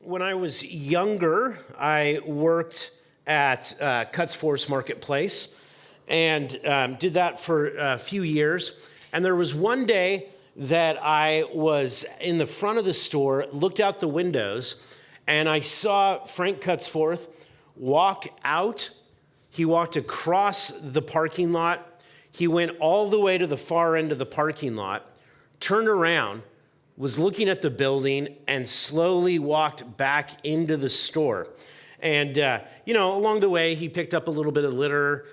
When I was younger, I worked at Cuts Forest Marketplace and did that for a few years. And there was one day that I was in the front of the store, looked out the windows, and I saw Frank Cutsforth walk out. He walked across the parking lot. He went all the way to the far end of the parking lot, turned around, was looking at the building, and slowly walked back into the store. And, along the way, he picked up a little bit of litter.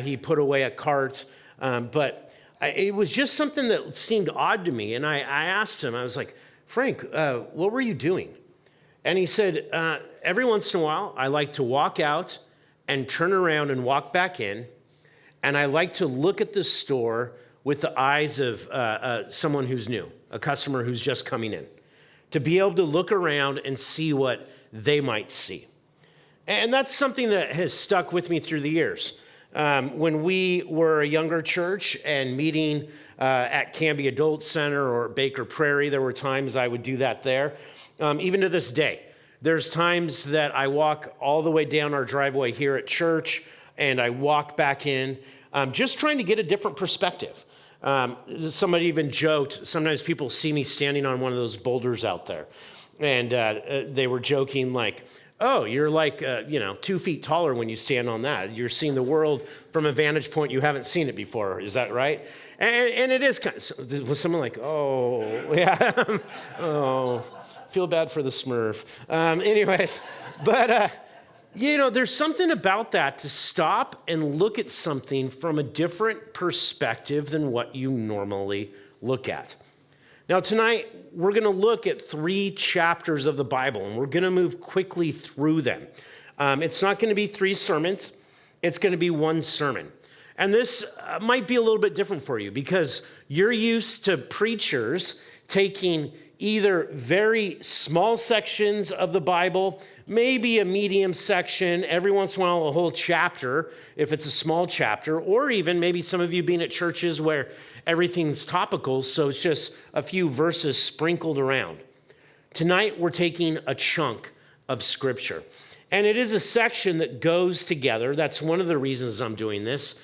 He put away a cart. But it was just something that seemed odd to me. And I asked him, I was like, Frank, what were you doing? And he said, every once in a while, I like to walk out and turn around and walk back in. And I like to look at the store with the eyes of someone who's new, a customer who's just coming in, to be able to look around and see what they might see. And that's something that has stuck with me through the years. When we were a younger church and meeting at Canby Adult Center or Baker Prairie, there were times I would do that there. Even to this day, there's times that I walk all the way down our driveway here at church and I walk back in, just trying to get a different perspective. Somebody even joked, sometimes people see me standing on one of those boulders out there. And they were joking like, oh, you're like, 2 feet taller when you stand on that. You're seeing the world from a vantage point you haven't seen it before. Is that right? And it is kind of, was someone like, oh, yeah, oh, feel bad for the Smurf. But there's something about that to stop and look at something from a different perspective than what you normally look at. Now, tonight, we're going to look at 3 chapters of the Bible, and we're going to move quickly through them. It's not going to be 3 sermons. It's going to be 1 sermon. And this might be a little bit different for you because you're used to preachers taking either very small sections of the Bible, maybe a medium section, every once in a while a whole chapter, if it's a small chapter, or even maybe some of you being at churches where everything's topical, so it's just a few verses sprinkled around. Tonight, we're taking a chunk of Scripture. And it is a section that goes together. That's one of the reasons I'm doing this.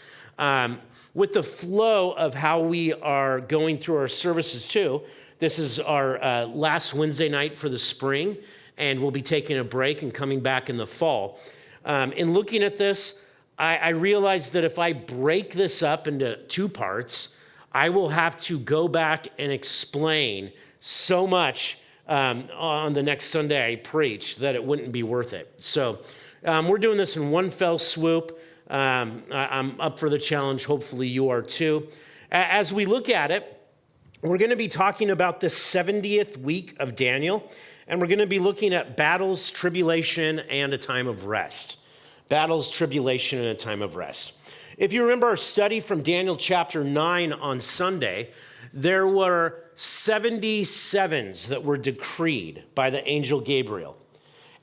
With the flow of how we are going through our services too. This is our last Wednesday night for the spring, and we'll be taking a break and coming back in the fall. In looking at this, I realized that if I break this up into 2 parts, I will have to go back and explain so much on the next Sunday I preach that it wouldn't be worth it. So we're doing this in one fell swoop. I'm up for the challenge. Hopefully you are too. As we look at it, we're going to be talking about the 70th week of Daniel, and we're going to be looking at battles, tribulation, and a time of rest. Battles, tribulation, and a time of rest. If you remember our study from Daniel chapter 9 on Sunday, there were 77s that were decreed by the angel Gabriel.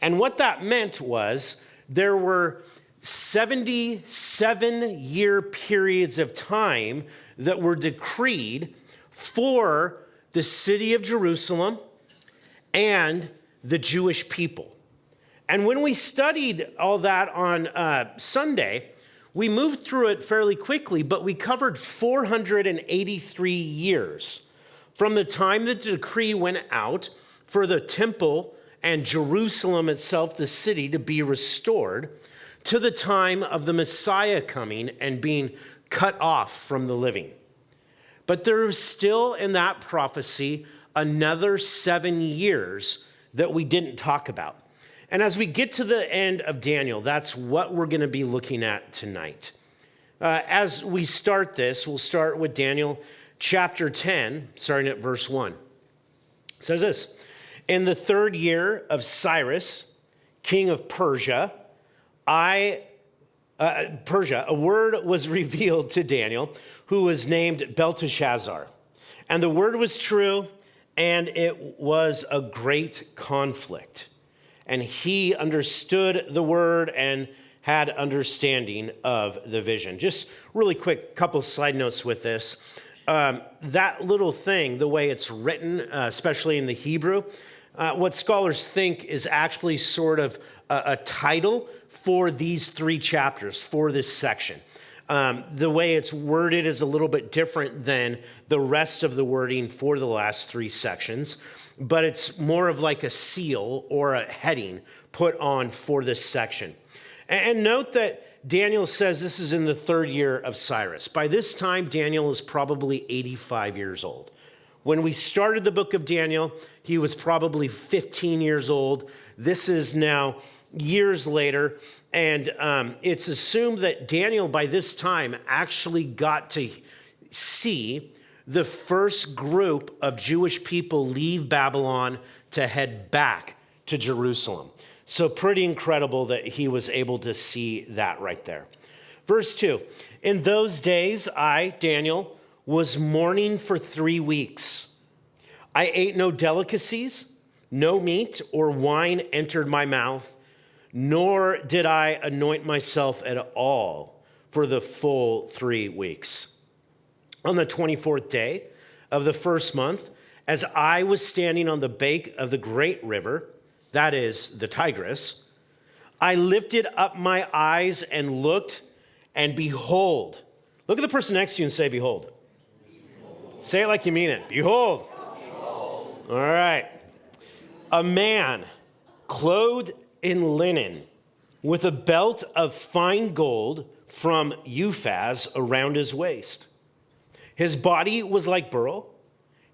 And what that meant was there were 77-year periods of time that were decreed for the city of Jerusalem and the Jewish people. And when we studied all that on Sunday, we moved through it fairly quickly, but we covered 483 years from the time the decree went out for the temple and Jerusalem itself, the city, to be restored, to the time of the Messiah coming and being cut off from the living. But there is still in that prophecy another 7 years that we didn't talk about. And as we get to the end of Daniel, that's what we're going to be looking at tonight. As we start this, we'll start with Daniel chapter 10, starting at verse 1. It says this, in the 3rd year of Cyrus, king of Persia, a word was revealed to Daniel, who was named Belteshazzar. And the word was true, and it was a great conflict. And he understood the word and had understanding of the vision. Just really quick, couple side notes with this. That little thing, the way it's written, especially in the Hebrew, what scholars think is actually sort of a title for these 3 chapters, for this section. The way it's worded is a little bit different than the rest of the wording for the last 3 sections, but it's more of like a seal or a heading put on for this section. And note that Daniel says this is in the 3rd year of Cyrus. By this time, Daniel is probably 85 years old. When we started the book of Daniel, he was probably 15 years old. This is now years later, and it's assumed that Daniel, by this time, actually got to see the first group of Jewish people leave Babylon to head back to Jerusalem. So pretty incredible that he was able to see that right there. Verse 2, in those days, I, Daniel, was mourning for 3 weeks. I ate no delicacies, no meat or wine entered my mouth, nor did I anoint myself at all for the full 3 weeks. On the 24th day of the 1st month, as I was standing on the bank of the great river, that is the Tigris, I lifted up my eyes and looked, and behold. Look at the person next to you and say, behold. Behold. Say it like you mean it. Behold. Behold. All right. A man clothed in linen with a belt of fine gold from Uphaz around his waist. His body was like beryl,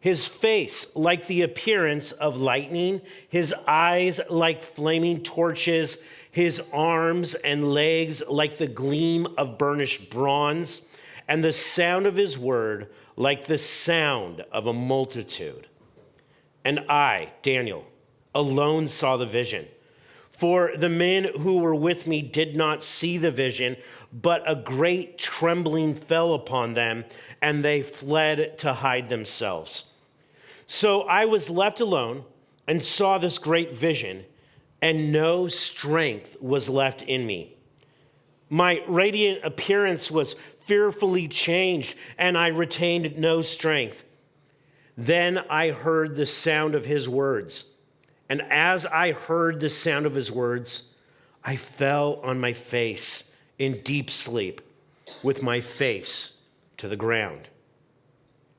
his face like the appearance of lightning, his eyes like flaming torches, his arms and legs like the gleam of burnished bronze, and the sound of his word like the sound of a multitude. And I, Daniel, alone saw the vision. For the men who were with me did not see the vision, but a great trembling fell upon them, and they fled to hide themselves. So I was left alone and saw this great vision, and no strength was left in me. My radiant appearance was fearfully changed, and I retained no strength. Then I heard the sound of his words. And as I heard the sound of his words, I fell on my face in deep sleep with my face to the ground.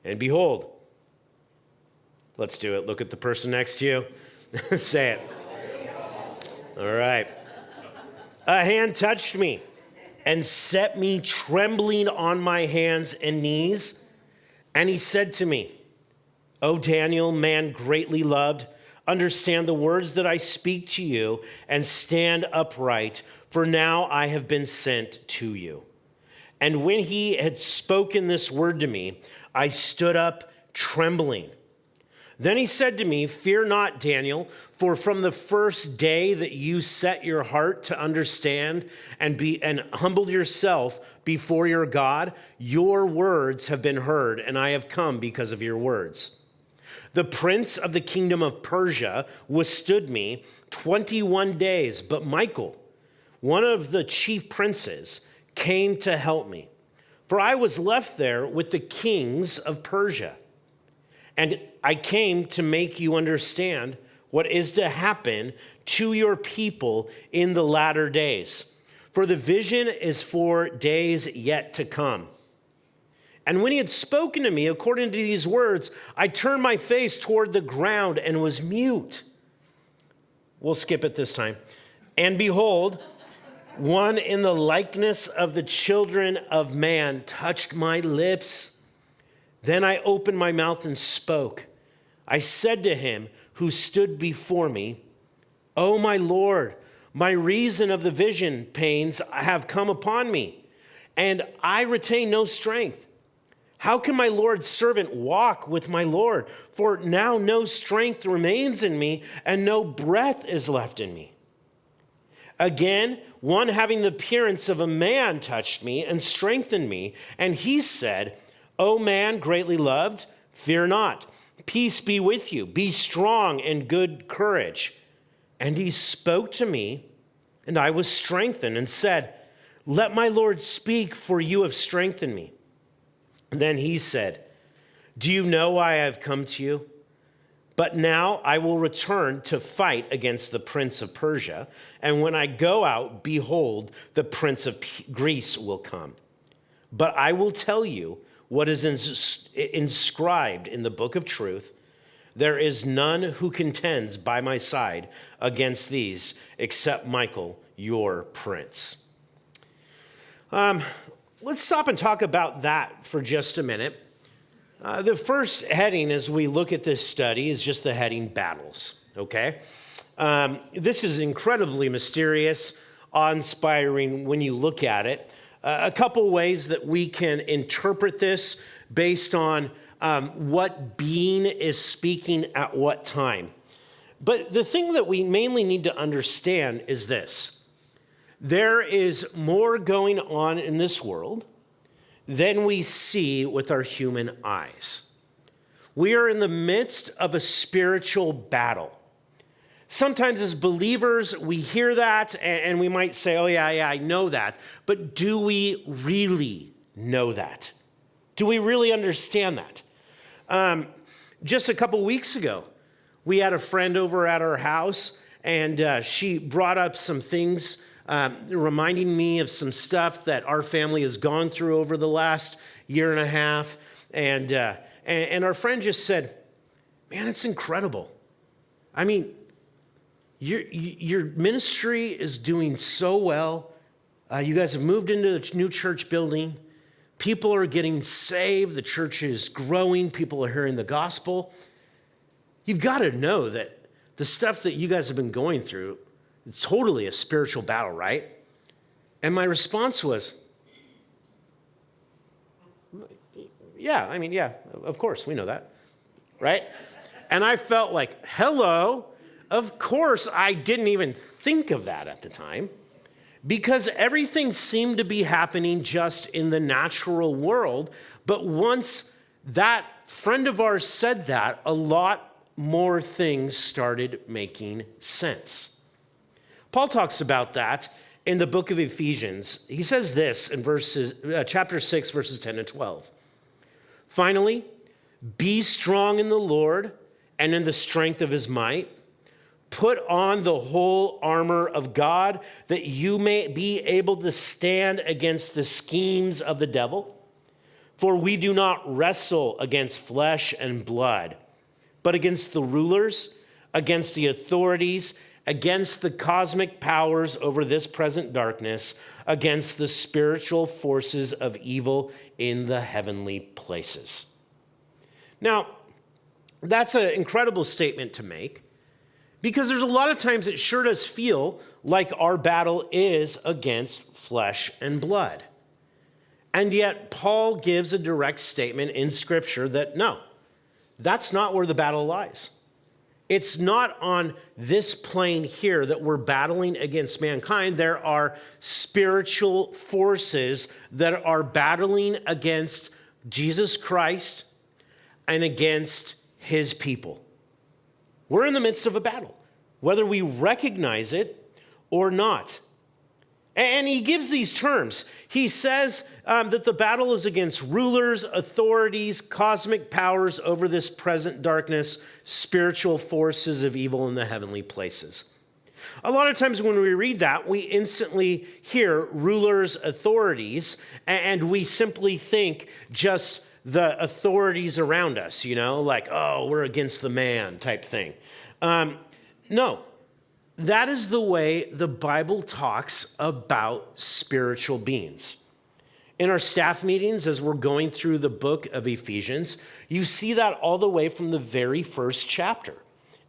And behold, let's do it. Look at the person next to you. Say it. All right. A hand touched me and set me trembling on my hands and knees. And he said to me, O Daniel, man greatly loved, understand the words that I speak to you and stand upright, for now I have been sent to you. And when he had spoken this word to me, I stood up trembling. Then he said to me, fear not, Daniel, for from the first day that you set your heart to understand and humbled yourself before your God, your words have been heard, and I have come because of your words. The prince of the kingdom of Persia withstood me 21 days, but Michael, one of the chief princes, came to help me. For I was left there with the kings of Persia. And I came to make you understand what is to happen to your people in the latter days. For the vision is for days yet to come. And when he had spoken to me according to these words, I turned my face toward the ground and was mute. We'll skip it this time. And behold, one in the likeness of the children of man touched my lips. Then I opened my mouth and spoke. I said to him who stood before me, O my Lord, my reason of the vision pains have come upon me, and I retain no strength. How can my Lord's servant walk with my Lord? For now no strength remains in me, and no breath is left in me. Again, one having the appearance of a man touched me and strengthened me, and he said, O man greatly loved, fear not. Peace be with you. Be strong and good courage. And he spoke to me, and I was strengthened, and said, Let my Lord speak, for you have strengthened me. Then he said, Do you know why I have come to you? But now I will return to fight against the prince of Persia. And when I go out, behold, the prince of Greece will come. But I will tell you what is inscribed in the book of truth. There is none who contends by my side against these except Michael, your prince. Let's stop and talk about that for just a minute. The first heading as we look at this study is just the heading battles, okay? This is incredibly mysterious, awe-inspiring when you look at it. A couple ways that we can interpret this based on what being is speaking at what time. But the thing that we mainly need to understand is this. There is more going on in this world than we see with our human eyes. We are in the midst of a spiritual battle. Sometimes as believers, we hear that and we might say, oh yeah, I know that. But do we really know that? Do we really understand that? Just a couple weeks ago, we had a friend over at our house and she brought up some things reminding me of some stuff that our family has gone through over the last year and a half. And our friend just said, man, it's incredible. I mean, your ministry is doing so well. You guys have moved into a new church building. People are getting saved. The church is growing. People are hearing the gospel. You've got to know that the stuff that you guys have been going through, it's totally a spiritual battle, right? And my response was, yeah, of course, we know that, right? And I felt like, hello, of course I didn't even think of that at the time because everything seemed to be happening just in the natural world. But once that friend of ours said that, a lot more things started making sense. Paul talks about that in the book of Ephesians. He says this in chapter 6, verses 10 and 12. Finally, be strong in the Lord and in the strength of his might. Put on the whole armor of God that you may be able to stand against the schemes of the devil. For we do not wrestle against flesh and blood, but against the rulers, against the authorities, against the cosmic powers over this present darkness, against the spiritual forces of evil in the heavenly places. Now, that's an incredible statement to make because there's a lot of times it sure does feel like our battle is against flesh and blood. And yet, Paul gives a direct statement in Scripture that no, that's not where the battle lies. It's not on this plane here that we're battling against mankind. There are spiritual forces that are battling against Jesus Christ and against his people. We're in the midst of a battle, whether we recognize it or not. And he gives these terms. He says that the battle is against rulers, authorities, cosmic powers over this present darkness, spiritual forces of evil in the heavenly places. A lot of times when we read that, we instantly hear rulers, authorities, and we simply think just the authorities around us, like, oh, we're against the man type thing. No. That is the way the Bible talks about spiritual beings. In our staff meetings, as we're going through the book of Ephesians, you see that all the way from the very first chapter.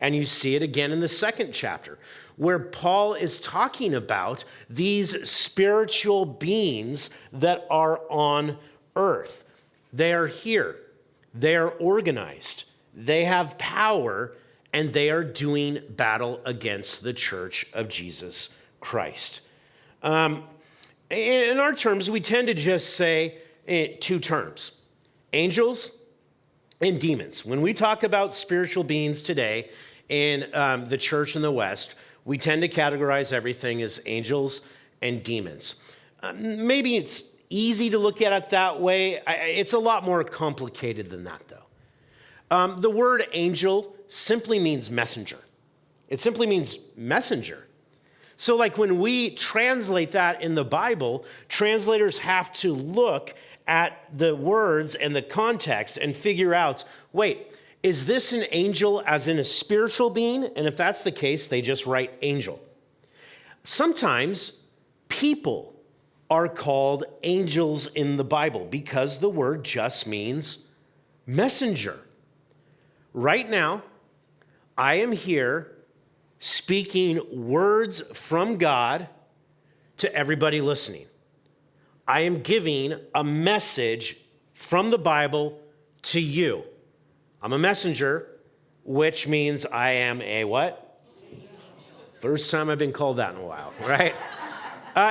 And you see it again in the second chapter, where Paul is talking about these spiritual beings that are on earth. They are here. They are organized. They have power. And they are doing battle against the church of Jesus Christ. In our terms, we tend to just say two terms, angels and demons. When we talk about spiritual beings today in the church in the West, we tend to categorize everything as angels and demons. Maybe it's easy to look at it that way. It's a lot more complicated than that, though. The word angel simply means messenger. It simply means messenger. So like when we translate that in the Bible, translators have to look at the words and the context and figure out, wait, is this an angel as in a spiritual being? And if that's the case, they just write angel. Sometimes people are called angels in the Bible because the word just means messenger. Right now, I am here speaking words from God to everybody listening. I am giving a message from the Bible to you. I'm a messenger, which means I am a what? First time I've been called that in a while, right?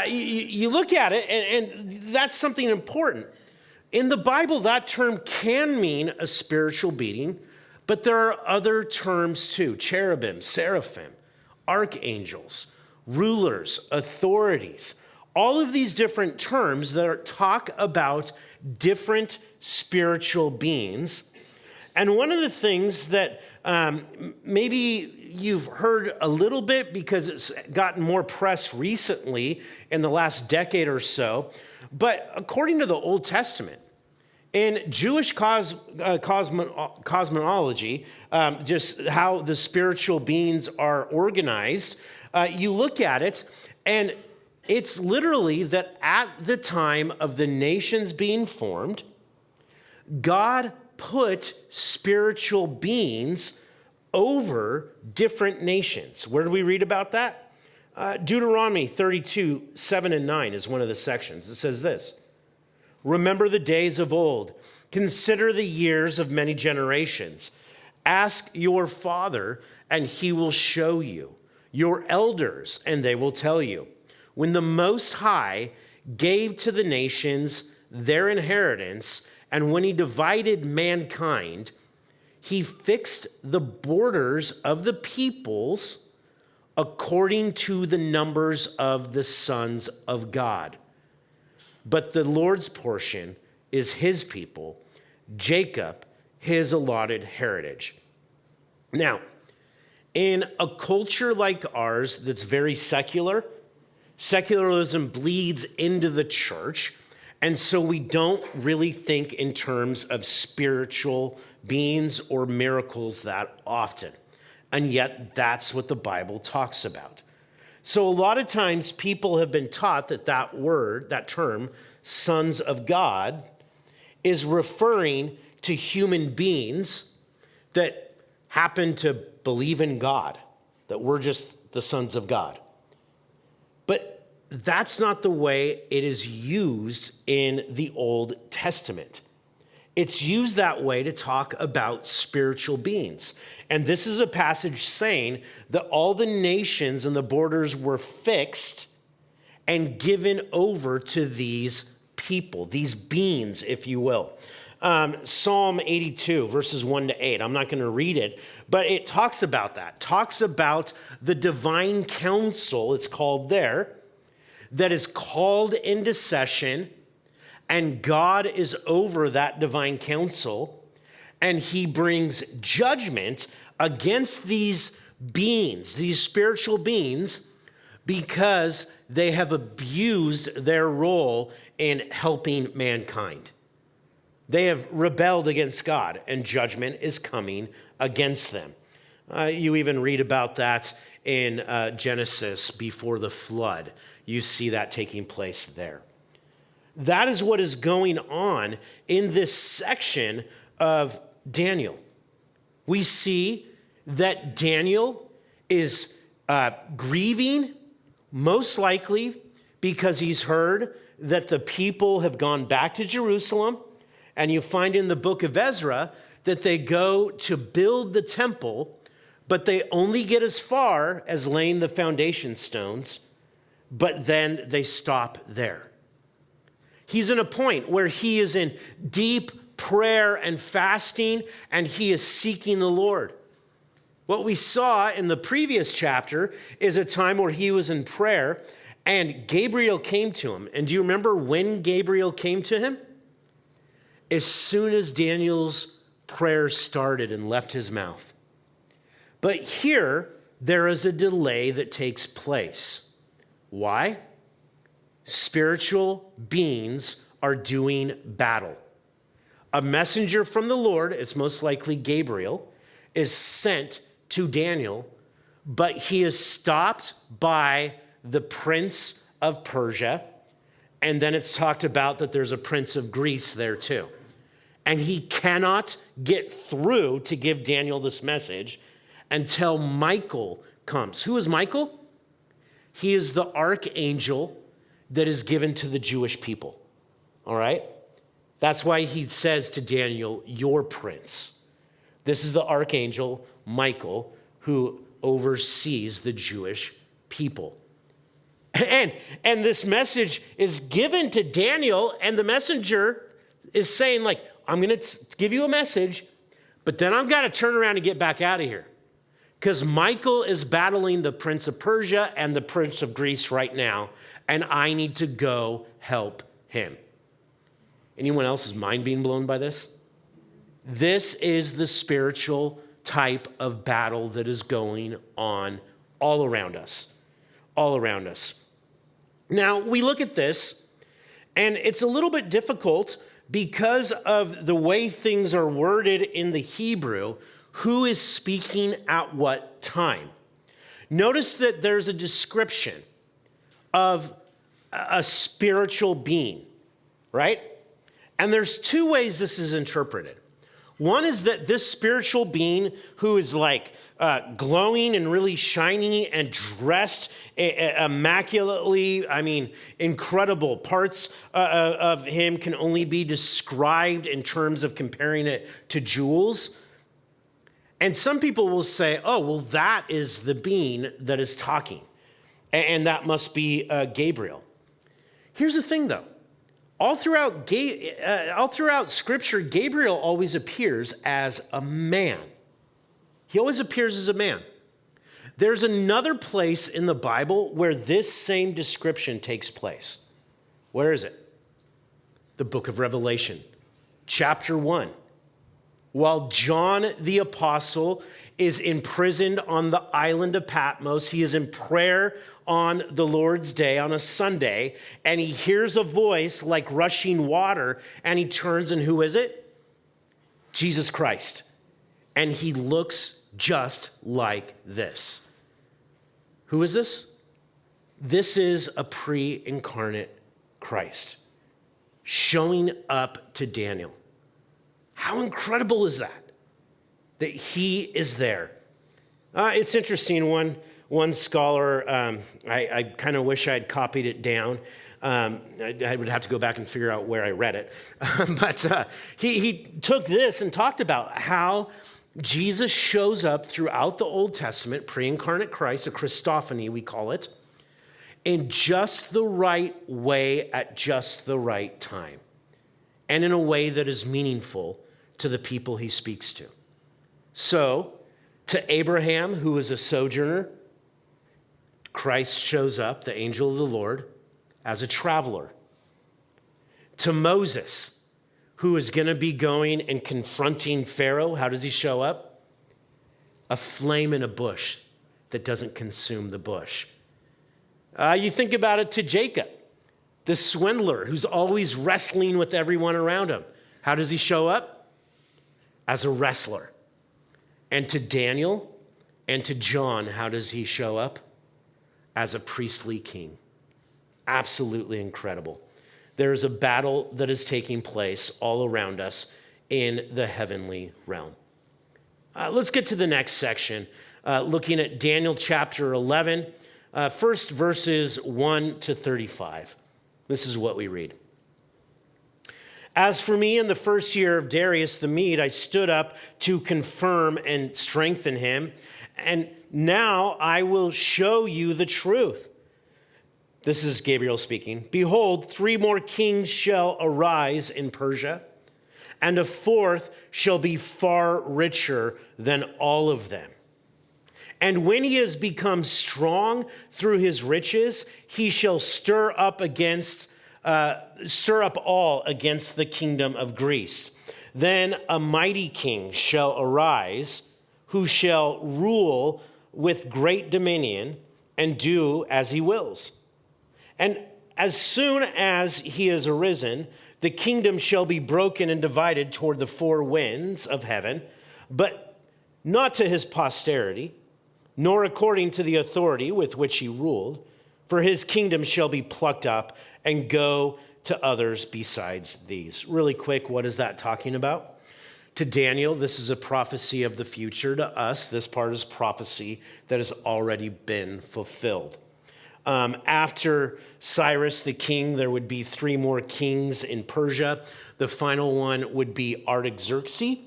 You look at it, and that's something important. In the Bible, that term can mean a spiritual being, but there are other terms too: cherubim, seraphim, archangels, rulers, authorities. All of these different terms that talk about different spiritual beings. And one of the things that maybe you've heard a little bit because it's gotten more press recently in the last decade or so, but according to the Old Testament, in Jewish cosmology, just how the spiritual beings are organized, you look at it, and it's literally that at the time of the nations being formed, God put spiritual beings over different nations. Where do we read about that? Deuteronomy 32, 7 and 9 is one of the sections. It says this: remember the days of old. Consider the years of many generations. Ask your father, and he will show you. Your elders, and they will tell you. When the Most High gave to the nations their inheritance, and when he divided mankind, he fixed the borders of the peoples according to the numbers of the sons of God. But the Lord's portion is his people, Jacob, his allotted heritage. Now, in a culture like ours that's very secular, secularism bleeds into the church, and so we don't really think in terms of spiritual beings or miracles that often. And yet, that's what the Bible talks about. So a lot of times people have been taught that that word, that term, sons of God, is referring to human beings that happen to believe in God, that we're just the sons of God. But that's not the way it is used in the Old Testament. It's used that way to talk about spiritual beings. And this is a passage saying that all the nations and the borders were fixed and given over to these people, these beings, if you will. Psalm 82, verses 1 to 8. I'm not going to read it, but it talks about that. Talks about the divine council, it's called there, that is called into session, and God is over that divine council, and he brings judgment against these beings, these spiritual beings, because they have abused their role in helping mankind. They have rebelled against God, and judgment is coming against them. You even read about that in Genesis before the flood. You see that taking place there. That is what is going on in this section of Daniel. We see that Daniel is grieving, most likely because he's heard that the people have gone back to Jerusalem. And you find in the book of Ezra that they go to build the temple, but they only get as far as laying the foundation stones, but then they stop there. He's in a point where he is in deep prayer and fasting, and he is seeking the Lord. What we saw in the previous chapter is a time where he was in prayer, and Gabriel came to him. And do you remember when Gabriel came to him? As soon as Daniel's prayer started and left his mouth. But here, there is a delay that takes place. Why? Spiritual beings are doing battle. A messenger from the Lord, it's most likely Gabriel, is sent to Daniel, but he is stopped by the prince of Persia, and then it's talked about that there's a prince of Greece there too. And he cannot get through to give Daniel this message until Michael comes. Who is Michael? He is the archangel that is given to the Jewish people, all right? That's why he says to Daniel, your prince. This is the archangel, Michael, who oversees the Jewish people. And this message is given to Daniel, and the messenger is saying, like, I'm going to give you a message, but then I've got to turn around and get back out of here. Because Michael is battling the prince of Persia and the prince of Greece right now, and I need to go help him. Anyone else's mind being blown by this? This is the spiritual type of battle that is going on all around us. All around us. Now, we look at this, and it's a little bit difficult because of the way things are worded in the Hebrew. Who is speaking at what time? Notice that there's a description of a spiritual being, right? And there's two ways this is interpreted. One is that this spiritual being who is like glowing and really shiny and dressed immaculately, incredible. Parts of him can only be described in terms of comparing it to jewels. And some people will say, oh, well, that is the being that is talking. And that must be Gabriel. Here's the thing, though. All throughout Scripture, Gabriel always appears as a man. He always appears as a man. There's another place in the Bible where this same description takes place. Where is it? The book of Revelation, chapter 1. While John the Apostle is imprisoned on the island of Patmos, he is in prayer on the Lord's Day, on a Sunday, and he hears a voice like rushing water, and he turns, and who is it? Jesus Christ. And he looks just like this. Who is this? This is a pre-incarnate Christ showing up to Daniel. How incredible is that? That he is there. It's interesting. One scholar, I kind of wish I had copied it down. I would have to go back and figure out where I read it. But he took this and talked about how Jesus shows up throughout the Old Testament, pre-incarnate Christ, a Christophany we call it, in just the right way at just the right time, and in a way that is meaningful to the people he speaks to. So, to Abraham, who was a sojourner, Christ shows up, the angel of the Lord, as a traveler. To Moses, who is going to be going and confronting Pharaoh, how does he show up? A flame in a bush that doesn't consume the bush. You think about it to Jacob, the swindler who's always wrestling with everyone around him. How does he show up? As a wrestler. And to Daniel and to John, how does he show up? As a priestly king. Absolutely incredible. There is a battle that is taking place all around us in the heavenly realm. Let's get to the next section, looking at Daniel chapter 11, first verses 1 to 35. This is what we read. As for me, in the first year of Darius the Mede, I stood up to confirm and strengthen him, and now I will show you the truth. This is Gabriel speaking. Behold, 3 more kings shall arise in Persia, and a 4th shall be far richer than all of them. And when he has become strong through his riches, he shall stir up all against the kingdom of Greece. Then a mighty king shall arise, who shall rule with great dominion and do as he wills. And as soon as he is arisen, the kingdom shall be broken and divided toward the four winds of heaven, but not to his posterity, nor according to the authority with which he ruled, for his kingdom shall be plucked up and go to others besides these. Really quick, what is that talking about? To Daniel, this is a prophecy of the future. To us, this part is prophecy that has already been fulfilled. After Cyrus the king, there would be three more kings in Persia. The final one would be Artaxerxes.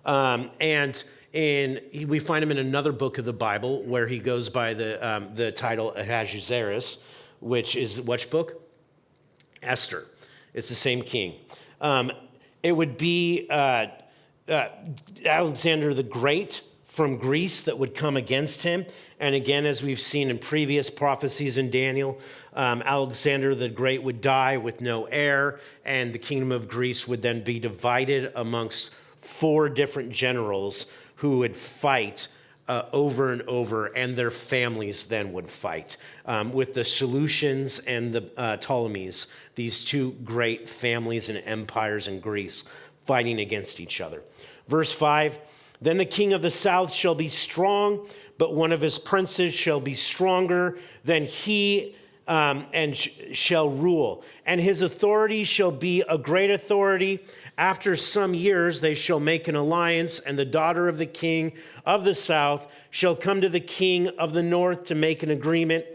We find him in another book of the Bible where he goes by the title Ahasuerus, which is which book? Esther. It's the same king. It would be Alexander the Great from Greece that would come against him. And again, as we've seen in previous prophecies in Daniel, Alexander the Great would die with no heir, and the kingdom of Greece would then be divided amongst four different generals who would fight over and over, and their families then would fight with the Seleucians and the Ptolemies, these two great families and empires in Greece fighting against each other. Verse 5, then the king of the south shall be strong, but one of his princes shall be stronger than he and shall rule. And his authority shall be a great authority. After some years they shall make an alliance, and the daughter of the king of the south shall come to the king of the north to make an agreement.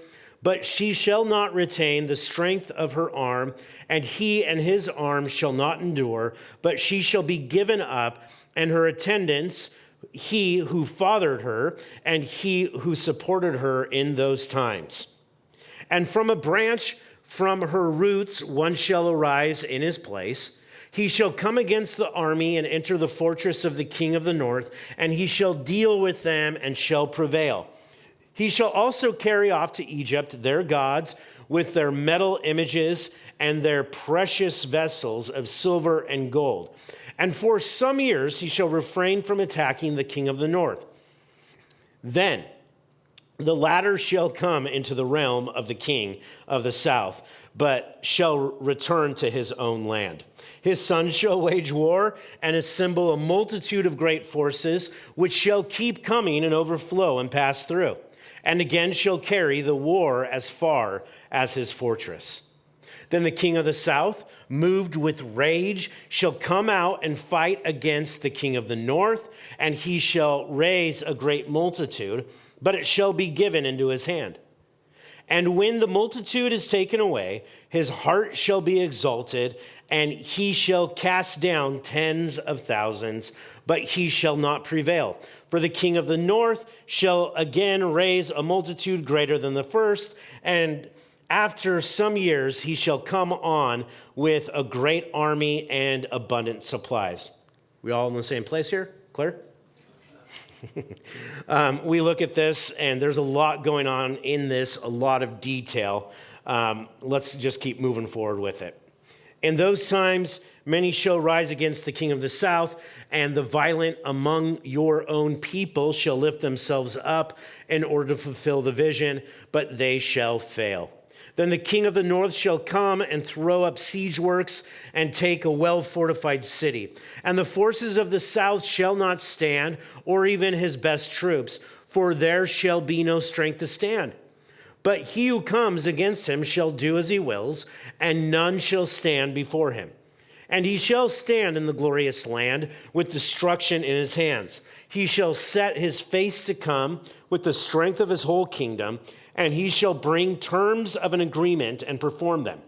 But she shall not retain the strength of her arm, and he and his arm shall not endure, but she shall be given up, and her attendants, he who fathered her, and he who supported her in those times. And from a branch from her roots one shall arise in his place. He shall come against the army and enter the fortress of the king of the north, and he shall deal with them and shall prevail. He shall also carry off to Egypt their gods with their metal images and their precious vessels of silver and gold. And for some years he shall refrain from attacking the king of the north. Then the latter shall come into the realm of the king of the south, but shall return to his own land. His sons shall wage war and assemble a multitude of great forces, which shall keep coming and overflow and pass through, and again shall carry the war as far as his fortress. Then the king of the south, moved with rage, shall come out and fight against the king of the north, and he shall raise a great multitude, but it shall be given into his hand. And when the multitude is taken away, his heart shall be exalted, and he shall cast down tens of thousands, but he shall not prevail. For the king of the north shall again raise a multitude greater than the first, and after some years he shall come on with a great army and abundant supplies. We all in the same place here? Clear? We look at this, and there's a lot going on in this, a lot of detail. Let's just keep moving forward with it. In those times, many shall rise against the king of the south, and the violent among your own people shall lift themselves up in order to fulfill the vision, but they shall fail. Then the king of the north shall come and throw up siege works and take a well-fortified city. And the forces of the south shall not stand, or even his best troops, for there shall be no strength to stand. But he who comes against him shall do as he wills, and none shall stand before him. And he shall stand in the glorious land with destruction in his hands. He shall set his face to come with the strength of his whole kingdom, and he shall bring terms of an agreement and perform them.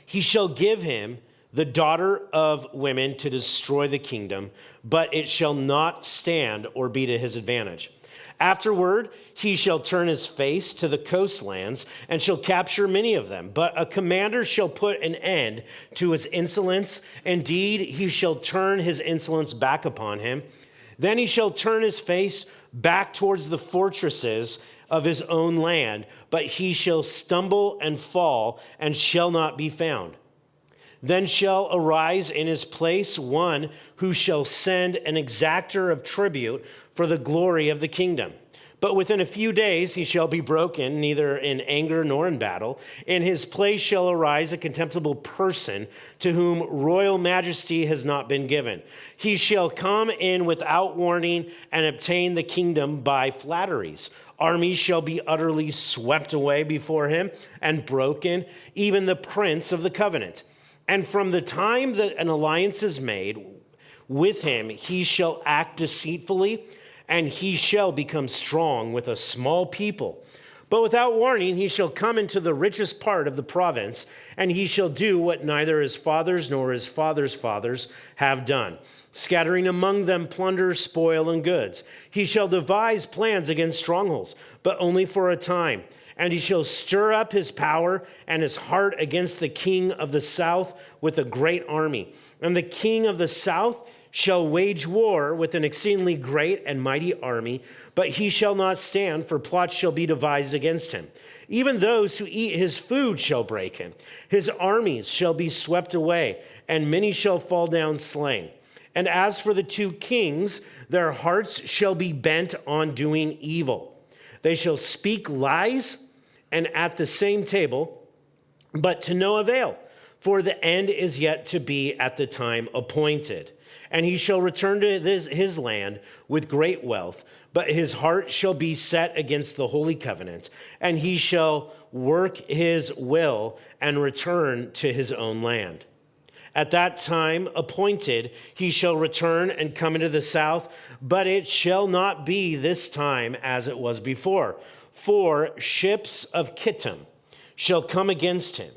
He shall give him the daughter of women to destroy the kingdom, but it shall not stand or be to his advantage. Afterward, he shall turn his face to the coastlands and shall capture many of them. But a commander shall put an end to his insolence. Indeed, he shall turn his insolence back upon him. Then he shall turn his face back towards the fortresses of his own land, but he shall stumble and fall and shall not be found. Then shall arise in his place one who shall send an exactor of tribute for the glory of the kingdom. But within a few days he shall be broken, neither in anger nor in battle. In his place shall arise a contemptible person to whom royal majesty has not been given. He shall come in without warning and obtain the kingdom by flatteries. Armies shall be utterly swept away before him and broken, even the prince of the covenant. And from the time that an alliance is made with him, he shall act deceitfully, and he shall become strong with a small people. But without warning, he shall come into the richest part of the province, and he shall do what neither his fathers nor his fathers' fathers have done, scattering among them plunder, spoil, and goods. He shall devise plans against strongholds, but only for a time. And he shall stir up his power and his heart against the king of the south with a great army. And the king of the south shall wage war with an exceedingly great and mighty army, but he shall not stand, for plots shall be devised against him. Even those who eat his food shall break him. His armies shall be swept away, and many shall fall down slain. And as for the two kings, their hearts shall be bent on doing evil. They shall speak lies, and at the same table, but to no avail, for the end is yet to be at the time appointed. And he shall return to his land with great wealth, but his heart shall be set against the holy covenant, and he shall work his will and return to his own land. At that time appointed, he shall return and come into the south, but it shall not be this time as it was before. For ships of Kittim shall come against him,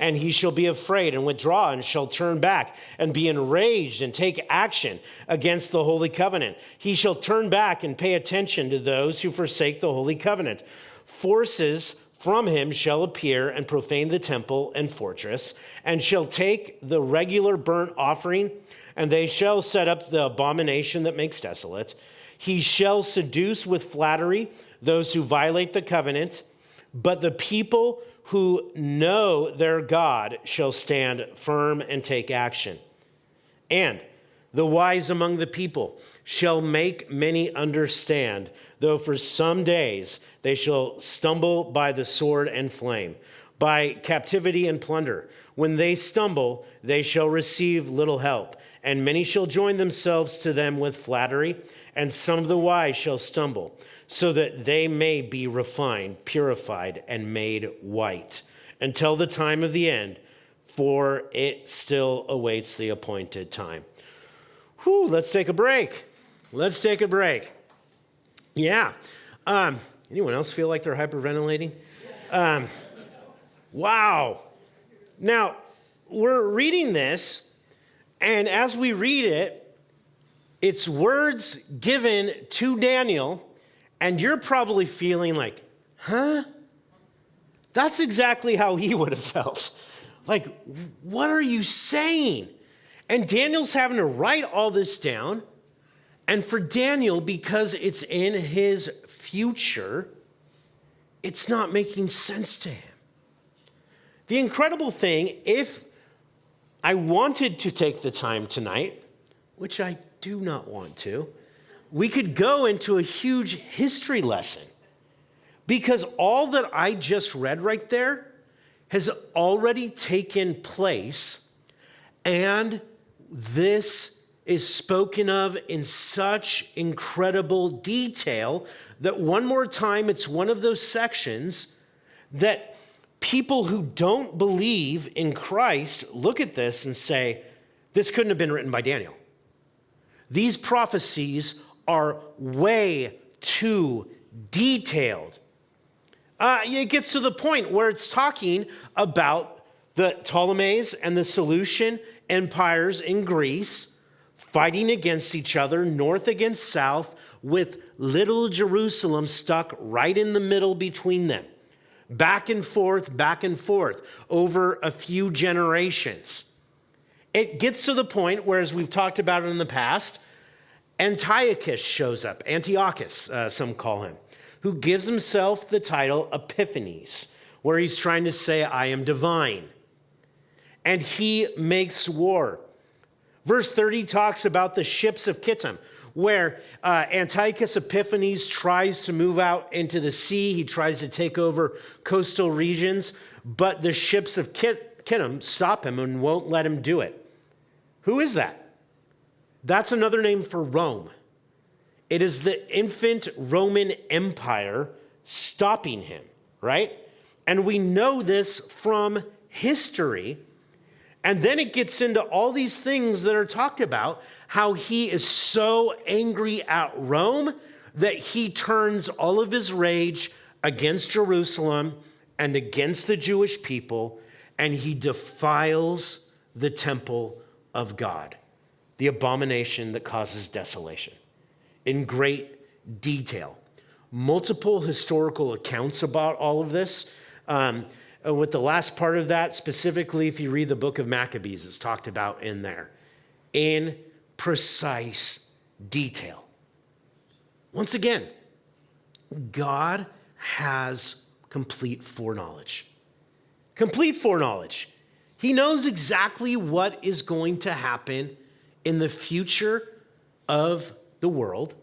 and he shall be afraid and withdraw and shall turn back and be enraged and take action against the holy covenant. He shall turn back and pay attention to those who forsake the holy covenant. Forces from him shall appear and profane the temple and fortress, and shall take the regular burnt offering, and they shall set up the abomination that makes desolate. He shall seduce with flattery those who violate the covenant, but the people who know their God shall stand firm and take action. And the wise among the people shall make many understand, though for some days they shall stumble by the sword and flame, by captivity and plunder. When they stumble, they shall receive little help, and many shall join themselves to them with flattery, and some of the wise shall stumble, so that they may be refined, purified, and made white, until the time of the end, for it still awaits the appointed time. Let's take a break. Yeah. Anyone else feel like they're hyperventilating? Wow. Now, we're reading this, and as we read it, it's words given to Daniel, and you're probably feeling like, huh? That's exactly how he would have felt. Like, what are you saying? And Daniel's having to write all this down. And for Daniel, because it's in his future, it's not making sense to him. The incredible thing, if I wanted to take the time tonight, which I do not want to, we could go into a huge history lesson, because all that I just read right there has already taken place, and this is spoken of in such incredible detail that one more time, it's one of those sections that people who don't believe in Christ look at this and say, this couldn't have been written by Daniel. These prophecies are way too detailed. It gets to the point where it's talking about the Ptolemies and the Seleucian empires in Greece fighting against each other, north against south, with little Jerusalem stuck right in the middle between them. Back and forth, over a few generations. It gets to the point where, as we've talked about it in the past, Antiochus shows up, Antiochus, some call him, who gives himself the title Epiphanes, where he's trying to say, I am divine. And he makes war. Verse 30 talks about the ships of Kittim. where Antiochus Epiphanes tries to move out into the sea. He tries to take over coastal regions, but the ships of Kittim stop him and won't let him do it. Who is that? That's another name for Rome. It is the infant Roman Empire stopping him, right? And we know this from history. And then it gets into all these things that are talked about, how he is so angry at Rome that he turns all of his rage against Jerusalem and against the Jewish people, and he defiles the temple of God, the abomination that causes desolation, in great detail. Multiple historical accounts about all of this. With the last part of that, specifically, if you read the book of Maccabees, it's talked about in there in precise detail. Once again, God has complete foreknowledge. Complete foreknowledge. He knows exactly what is going to happen in the future of the world,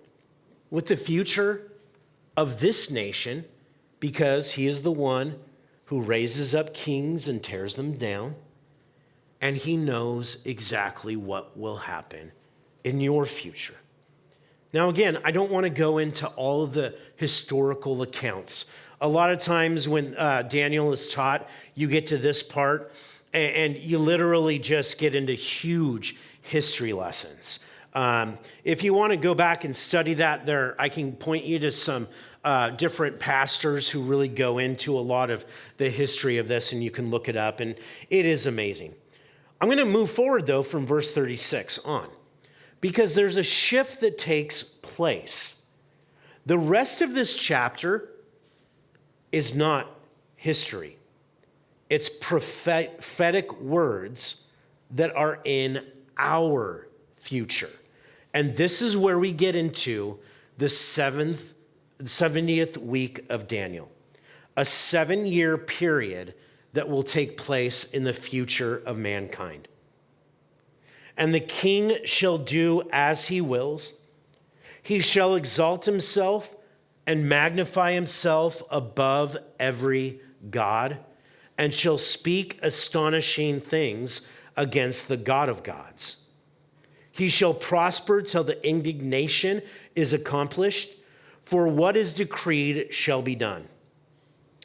with the future of this nation, because he is the one who raises up kings and tears them down, and he knows exactly what will happen in your future. Now, again, I don't want to go into all of the historical accounts. A lot of times when Daniel is taught, you get to this part, and you literally just get into huge history lessons. If you want to go back and study that, I can point you to some different pastors who really go into a lot of the history of this, and you can look it up, and it is amazing. I'm going to move forward, though, from verse 36 on, because there's a shift that takes place. The rest of this chapter is not history. It's prophetic words that are in our future. And this is where we get into the 70th week of Daniel, a 7-year period that will take place in the future of mankind. And the king shall do as he wills. He shall exalt himself and magnify himself above every god, and shall speak astonishing things against the God of gods. He shall prosper till the indignation is accomplished, for what is decreed shall be done.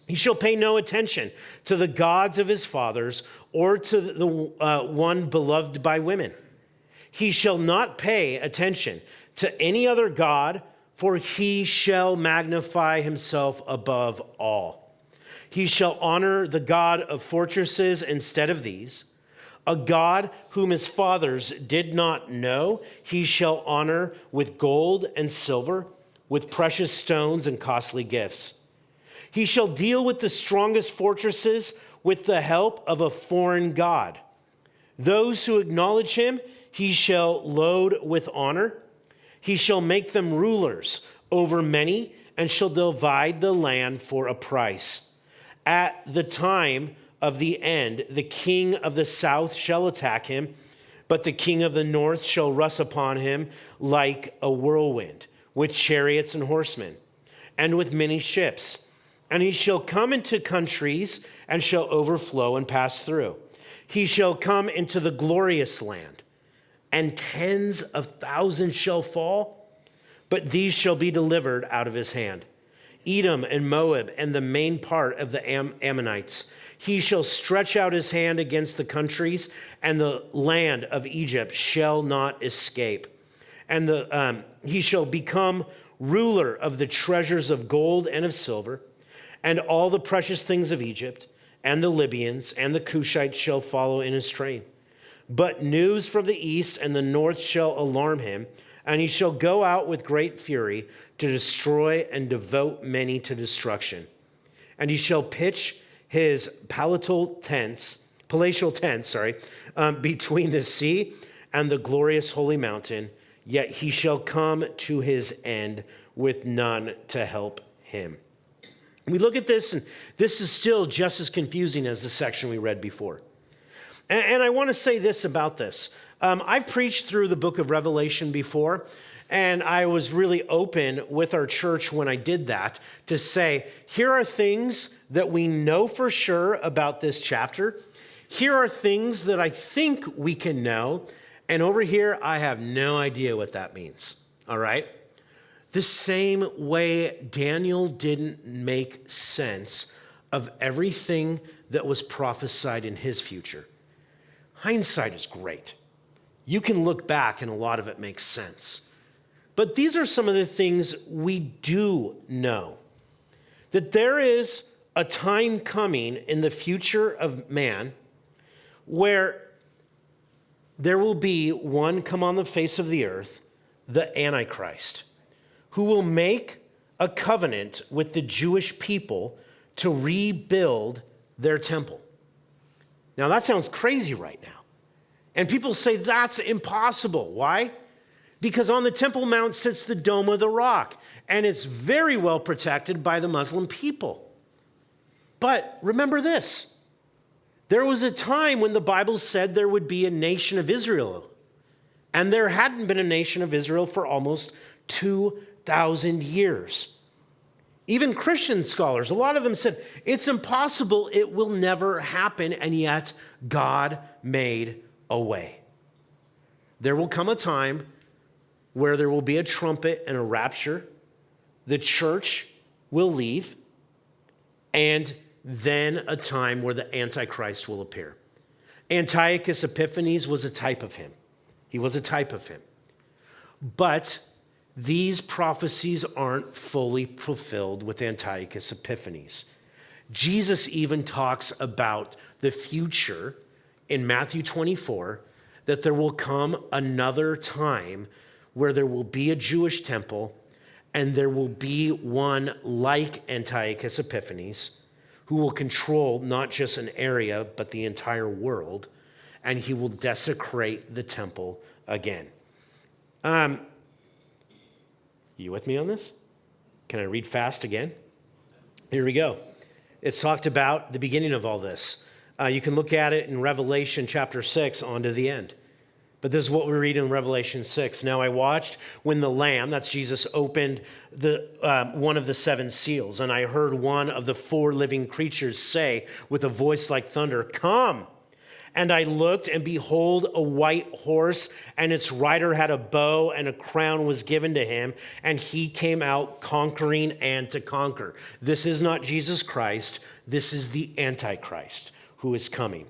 He shall pay no attention to the gods of his fathers or to the one beloved by women. He shall not pay attention to any other god, for he shall magnify himself above all. He shall honor the God of fortresses instead of these. A God whom his fathers did not know, he shall honor with gold and silver, with precious stones and costly gifts. He shall deal with the strongest fortresses with the help of a foreign god. Those who acknowledge him, he shall load with honor. He shall make them rulers over many, and shall divide the land for a price. At the time of the end, the king of the south shall attack him, but the king of the north shall rush upon him like a whirlwind, with chariots and horsemen, and with many ships. And he shall come into countries, and shall overflow and pass through. He shall come into the glorious land, and tens of thousands shall fall, but these shall be delivered out of his hand. Edom and Moab and the main part of the Ammonites. He shall stretch out his hand against the countries, and the land of Egypt shall not escape. And he shall become ruler of the treasures of gold and of silver, and all the precious things of Egypt, and the Libyans and the Cushites shall follow in his train. But news from the east and the north shall alarm him, and he shall go out with great fury to destroy and devote many to destruction. And he shall pitch his palatial tents, between the sea and the glorious holy mountain, yet he shall come to his end with none to help him. We look at this, and this is still just as confusing as the section we read before. And I want to say this about this. I've preached through the book of Revelation before, And I was really open with our church when I did that to say, here are things that we know for sure about this chapter. Here are things that I think we can know. And over here, I have no idea what that means. All right? The same way Daniel didn't make sense of everything that was prophesied in his future. Hindsight is great. You can look back and a lot of it makes sense. But these are some of the things we do know. That there is a time coming in the future of man where there will be one come on the face of the earth, the Antichrist, who will make a covenant with the Jewish people to rebuild their temple. Now that sounds crazy right now. And people say that's impossible. Why? Because on the Temple Mount sits the Dome of the Rock, and it's very well protected by the Muslim people. But remember this, there was a time when the Bible said there would be a nation of Israel, and there hadn't been a nation of Israel for almost 2,000 years. Even Christian scholars, a lot of them said, it's impossible, it will never happen, and yet God made a way. There will come a time where there will be a trumpet and a rapture. The church will leave, and then a time where the Antichrist will appear. Antiochus Epiphanes was a type of him. He was a type of him. But these prophecies aren't fully fulfilled with Antiochus Epiphanes. Jesus even talks about the future in Matthew 24, that there will come another time where there will be a Jewish temple and there will be one like Antiochus Epiphanes who will control not just an area, but the entire world, and he will desecrate the temple again. You with me on this? Can I read fast again? Here we go. It's talked about the beginning of all this. You can look at it in Revelation chapter 6 on to the end. But this is what we read in Revelation 6. Now I watched when the Lamb, that's Jesus, opened one of the seven seals, and I heard one of the four living creatures say with a voice like thunder, "Come!" And I looked, and behold, a white horse, and its rider had a bow, and a crown was given to him, and he came out conquering and to conquer. This is not Jesus Christ. This is the Antichrist who is coming.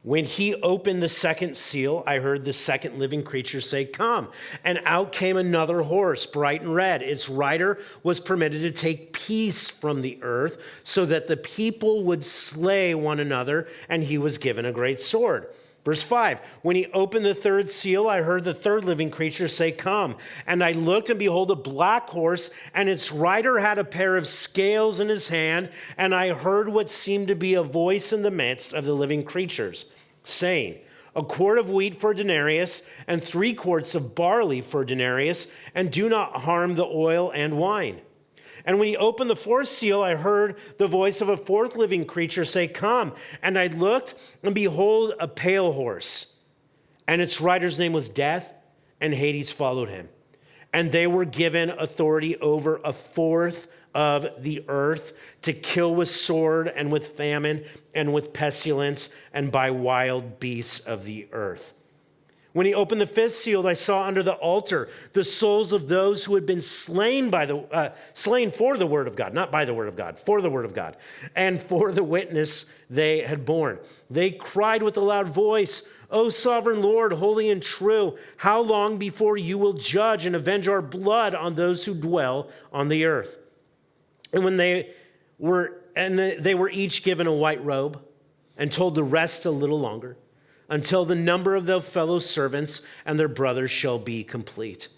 When he opened the second seal, I heard the second living creature say, "Come." And out came another horse, bright and red. Its rider was permitted to take peace from the earth so that the people would slay one another, and he was given a great sword. Verse 5, when he opened the third seal, I heard the third living creature say, "Come." And I looked, and behold, a black horse, and its rider had a pair of scales in his hand. And I heard what seemed to be a voice in the midst of the living creatures, saying, "A quart of wheat for a denarius, and 3 quarts of barley for a denarius, and do not harm the oil and wine." And when he opened the fourth seal, I heard the voice of a fourth living creature say, "Come." And I looked, and behold, a pale horse. And its rider's name was Death, and Hades followed him. And they were given authority over a fourth of the earth to kill with sword and with famine and with pestilence and by wild beasts of the earth. When he opened the fifth seal, I saw under the altar the souls of those who had been slain for the word of God, not by the word of God, for the word of God, and for the witness they had borne. They cried with a loud voice, "O sovereign Lord, holy and true, how long before you will judge and avenge our blood on those who dwell on the earth?" And they were each given a white robe and told to rest a little longer, until the number of their fellow servants and their brothers shall be complete,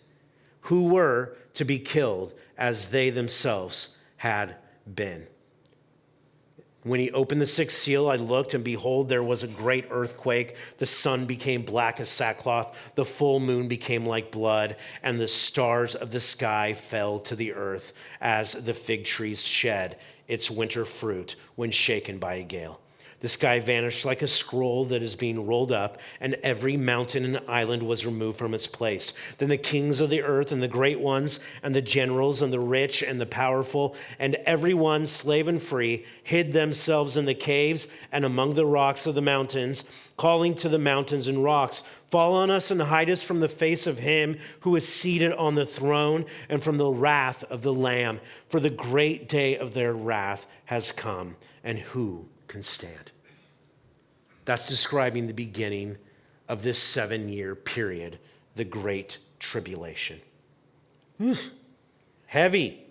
who were to be killed as they themselves had been. When he opened the sixth seal, I looked, and behold, there was a great earthquake. The sun became black as sackcloth, the full moon became like blood, and the stars of the sky fell to the earth as the fig trees shed its winter fruit when shaken by a gale. The sky vanished like a scroll that is being rolled up, and every mountain and island was removed from its place. Then the kings of the earth and the great ones and the generals and the rich and the powerful and everyone, slave and free, hid themselves in the caves and among the rocks of the mountains, calling to the mountains and rocks, "Fall on us and hide us from the face of him who is seated on the throne and from the wrath of the Lamb. For the great day of their wrath has come, and who can stand?" That's describing the beginning of this 7-year period, the Great Tribulation. Heavy.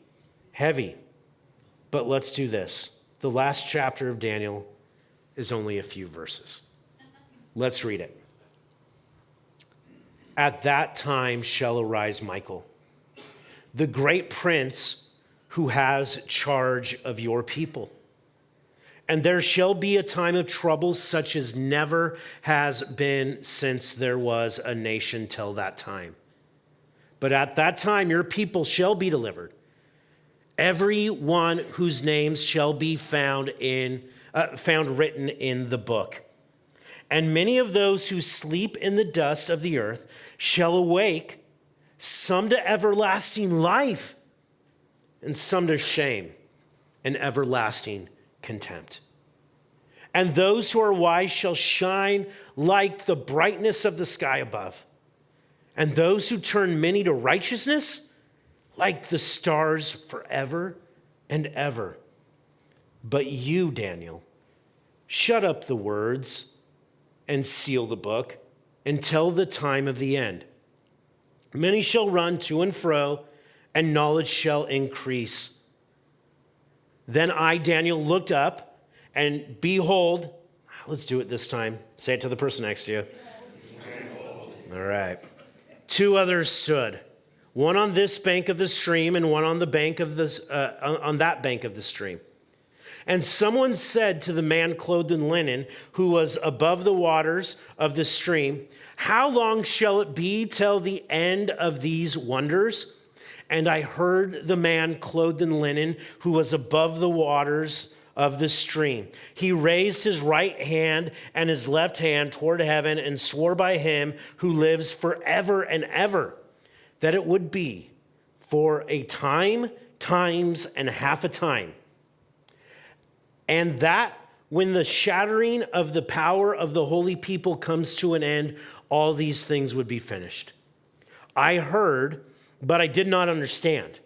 But let's do this. The last chapter of Daniel is only a few verses. Let's read it. "At that time shall arise Michael, the great prince who has charge of your people. And there shall be a time of trouble such as never has been since there was a nation till that time. But at that time your people shall be delivered, every one whose names shall be found written in the book. And many of those who sleep in the dust of the earth shall awake, some to everlasting life, and some to shame and everlasting contempt. And those who are wise shall shine like the brightness of the sky above. And those who turn many to righteousness, like the stars forever and ever. But you, Daniel, shut up the words and seal the book until the time of the end. Many shall run to and fro, and knowledge shall increase. Then I, Daniel, looked up, and behold," let's do it this time. Say it to the person next to you. Behold. All right. "Two others stood, one on this bank of the stream and one on the bank of on that bank of the stream. And someone said to the man clothed in linen who was above the waters of the stream, 'How long shall it be till the end of these wonders?' And I heard the man clothed in linen who was above the waters of the stream. He raised his right hand and his left hand toward heaven and swore by him who lives forever and ever that it would be for a time, times, and half a time. And that when the shattering of the power of the holy people comes to an end, all these things would be finished. I heard, but I did not understand.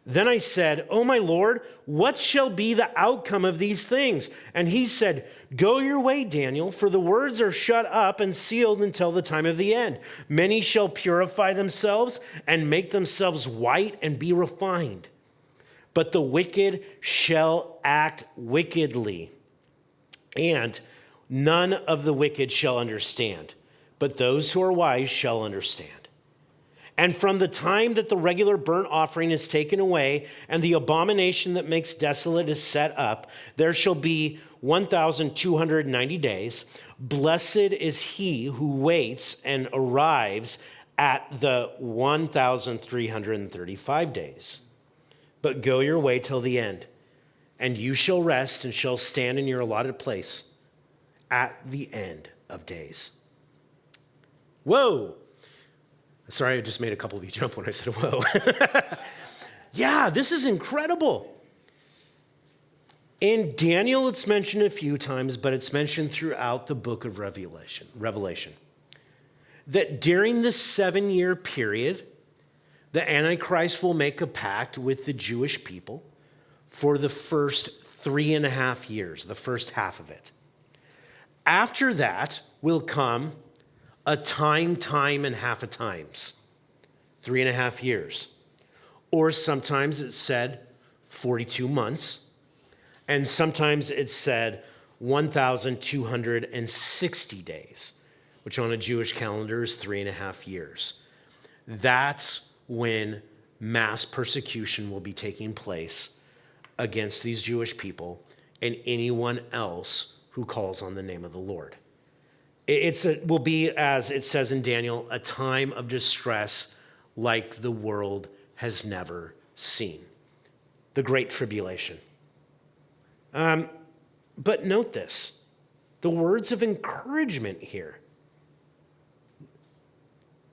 Then I said, 'Oh, my Lord, what shall be the outcome of these things?' And he said, 'Go your way, Daniel, for the words are shut up and sealed until the time of the end. Many shall purify themselves and make themselves white and be refined. But the wicked shall act wickedly, and none of the wicked shall understand, but those who are wise shall understand. And from the time that the regular burnt offering is taken away and the abomination that makes desolate is set up, there shall be 1,290 days. Blessed is he who waits and arrives at the 1,335 days. But go your way till the end, and you shall rest and shall stand in your allotted place at the end of days.'" Whoa. Sorry, I just made a couple of you jump when I said whoa. Yeah, this is incredible. In Daniel, it's mentioned a few times, but it's mentioned throughout the book of Revelation. That during this 7-year period, the Antichrist will make a pact with the Jewish people for the first 3.5 years, the first half of it. After that will come a time, and half a times, 3.5 years. Or sometimes it's said 42 months, and sometimes it's said 1,260 days, which on a Jewish calendar is 3.5 years. That's when mass persecution will be taking place against these Jewish people and anyone else who calls on the name of the Lord. It will be, as it says in Daniel, a time of distress like the world has never seen. The Great Tribulation. But note this, the words of encouragement here.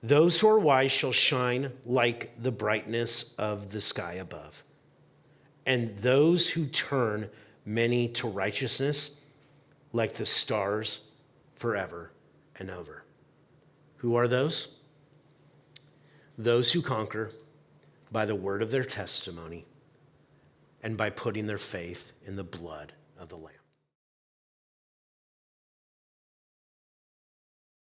Those who are wise shall shine like the brightness of the sky above. And those who turn many to righteousness like the stars forever and over. Who are those? Those who conquer by the word of their testimony and by putting their faith in the blood of the Lamb.